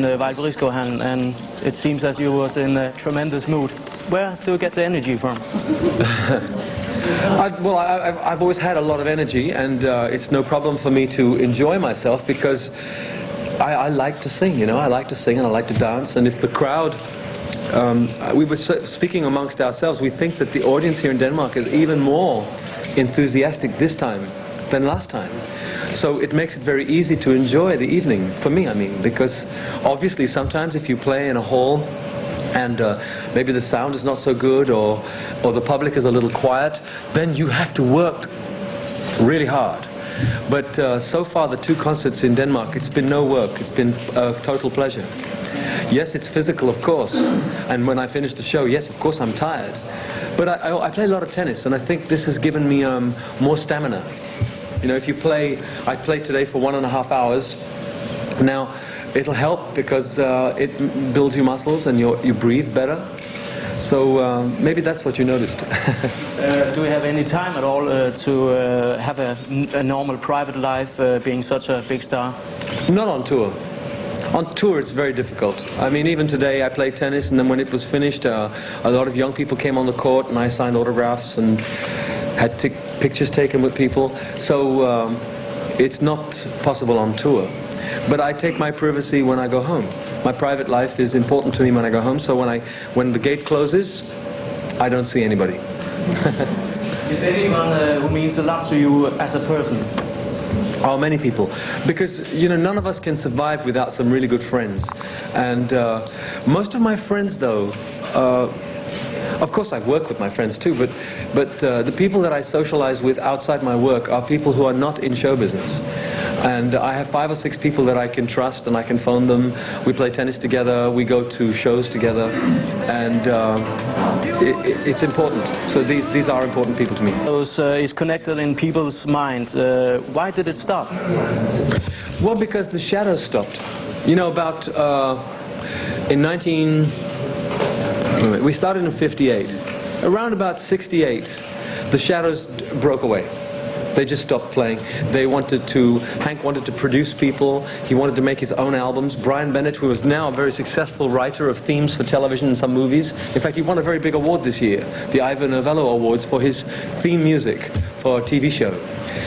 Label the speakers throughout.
Speaker 1: Valparaiso, and it seems as you was in a tremendous mood. Where do you get the energy from?
Speaker 2: I've always had a lot of energy, and it's no problem for me to enjoy myself because I like to sing, you know. I like to sing and I like to dance, and if the crowd, we were speaking amongst ourselves, we think that the audience here in Denmark is even more enthusiastic this time than last time. So it makes it very easy to enjoy the evening, for me I mean, because obviously sometimes if you play in a hall and maybe the sound is not so good or the public is a little quiet, then you have to work really hard. But so far the two concerts in Denmark, it's been no work, it's been a total pleasure. Yes, it's physical, of course, and when I finish the show, yes, of course I'm tired. But I play a lot of tennis, and I think this has given me more stamina. You know, if you play, I played today for 1.5 hours. Now, it'll help because it builds your muscles and you breathe better. So maybe that's what you noticed.
Speaker 1: Do you have any time at all to have a normal private life, being such a big star?
Speaker 2: Not on tour. On tour it's very difficult. I mean, even today I played tennis, and then when it was finished, a lot of young people came on the court and I signed autographs and had pictures taken with people. So it's not possible on tour. But I take my privacy when I go home. My private life is important to me when I go home, so when the gate closes, I don't see anybody.
Speaker 1: Is there anyone who means a lot to you as a person?
Speaker 2: Oh, many people. Because, you know, none of us can survive without some really good friends. And most of my friends, though, of course I work with my friends too, but the people that I socialize with outside my work are people who are not in show business. And I have 5 or 6 people that I can trust, and I can phone them. We play tennis together, we go to shows together, and it's important. So these are important people to me.
Speaker 1: Is connected in people's minds. Why did it stop?
Speaker 2: Well, because the Shadows stopped. You know, about we started in '58. Around about '68, the Shadows broke away. They just stopped playing. Hank wanted to produce people. He wanted to make his own albums. Brian Bennett, who is now a very successful writer of themes for television and some movies. In fact, he won a very big award this year, the Ivor Novello Awards, for his theme music for a TV show.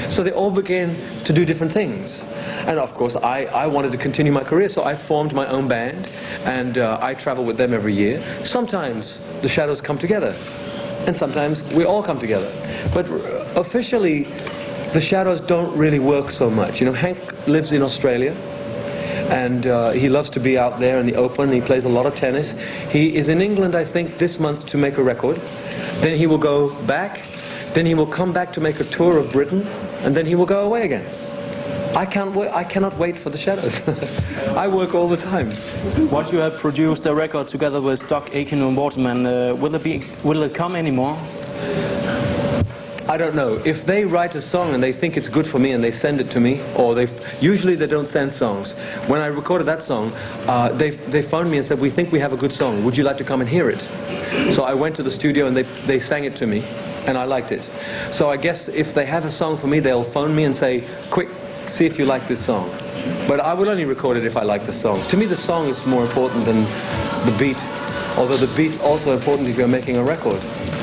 Speaker 2: So they all began to do different things. And of course, I wanted to continue my career, so I formed my own band, and I travel with them every year. Sometimes the Shadows come together, and sometimes we all come together. But officially, the Shadows don't really work so much. You know, Hank lives in Australia, and he loves to be out there in the open. He plays a lot of tennis. He is in England, I think, this month to make a record. Then he will go back. Then he will come back to make a tour of Britain, and then he will go away again. I cannot wait for the Shadows. I work all the time.
Speaker 1: Once you have produced a record together with Doc Aitken and Waterman, will it come anymore?
Speaker 2: I don't know. If they write a song and they think it's good for me and they send it to me, or usually they don't send songs. When I recorded that song, they phoned me and said, "We think we have a good song. Would you like to come and hear it?" So I went to the studio and they sang it to me, and I liked it. So I guess if they have a song for me, they'll phone me and say, "Quick, see if you like this song." But I will only record it if I like the song. To me, the song is more important than the beat, although the beat's also important if you're making a record.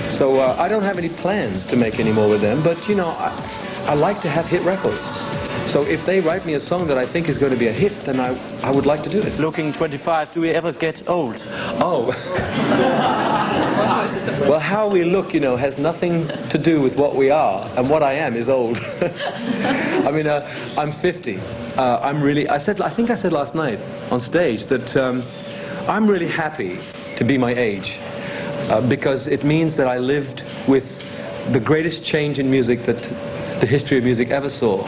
Speaker 2: So I don't have any plans to make any more with them, but you know, I like to have hit records. So if they write me a song that I think is going to be a hit, then I would like to do it.
Speaker 1: Looking 25, do we ever get old?
Speaker 2: Oh. Well, how we look, you know, has nothing to do with what we are, and what I am is old. I mean, I'm 50. I think I said last night on stage that I'm really happy to be my age. Because it means that I lived with the greatest change in music that the history of music ever saw.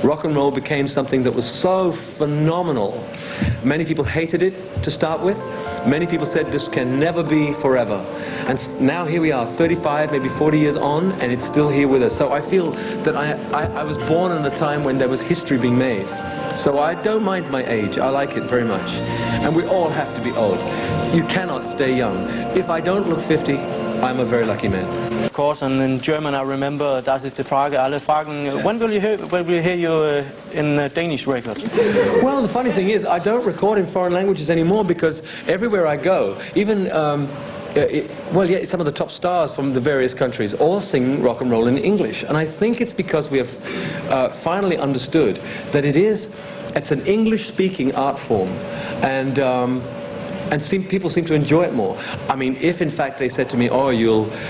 Speaker 2: Rock and roll became something that was so phenomenal. Many people hated it to start with. Many people said this can never be forever. And now here we are, 35, maybe 40 years on, and it's still here with us. So I feel that I was born in a time when there was history being made. So I don't mind my age. I like it very much. And we all have to be old. You cannot stay young. If I don't look 50, I'm a very lucky man.
Speaker 1: course, and in German I remember Das ist die Frage, alle Fragen.
Speaker 2: Yeah.
Speaker 1: When will we hear you in Danish records?
Speaker 2: Well, the funny thing is, I don't record in foreign languages anymore because everywhere I go, even some of the top stars from the various countries all sing rock and roll in English, and I think it's because we have finally understood that it's an English-speaking art form, and people seem to enjoy it more. I mean, if in fact they said to me, oh,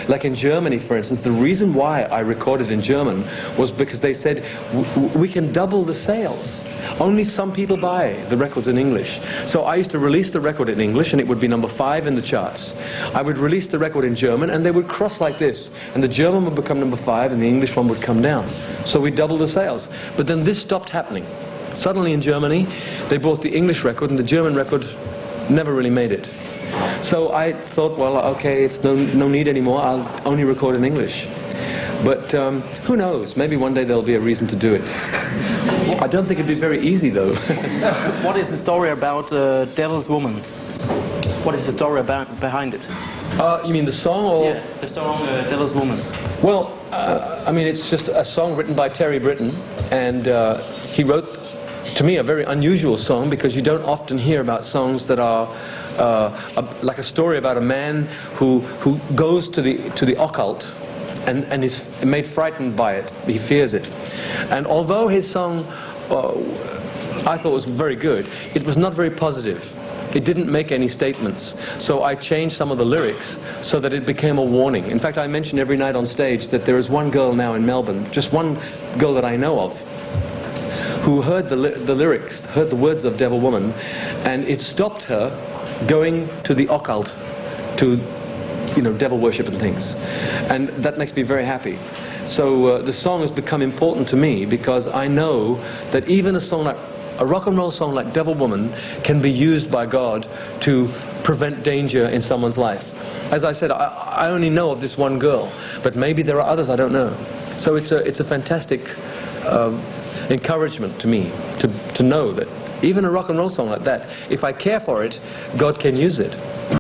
Speaker 2: like in Germany, for instance, the reason why I recorded in German was because they said, we can double the sales. Only some people buy the records in English. So I used to release the record in English, and it would be number 5 in the charts. I would release the record in German, and they would cross like this, and the German would become number 5, and the English one would come down. So we doubled the sales. But then this stopped happening. Suddenly in Germany, they bought the English record, and the German record never really made it. So I thought, well, okay, it's no need anymore. I'll only record in English. But who knows? Maybe one day there'll be a reason to do it. I don't think it'd be very easy, though.
Speaker 1: What is the story about Devil's Woman? What is the story behind it?
Speaker 2: You mean the song, or?
Speaker 1: Yeah, the song Devil's Woman.
Speaker 2: Well, I mean, it's just a song written by Terry Britten, and he wrote, to me, a very unusual song, because you don't often hear about songs that are like a story about a man who goes to the occult and is made frightened by it. He fears it. And although his song I thought was very good, it was not very positive. It didn't make any statements. So I changed some of the lyrics so that it became a warning. In fact, I mention every night on stage that there is one girl now in Melbourne, just one girl that I know of, who heard the lyrics, heard the words of Devil Woman, and it stopped her going to the occult, to, devil worship and things. And that makes me very happy. So the song has become important to me because I know that even a rock and roll song like Devil Woman can be used by God to prevent danger in someone's life. As I said, I only know of this one girl, but maybe there are others I don't know. So it's a fantastic encouragement to me to know that even a rock and roll song like that, if I care for it, God can use it.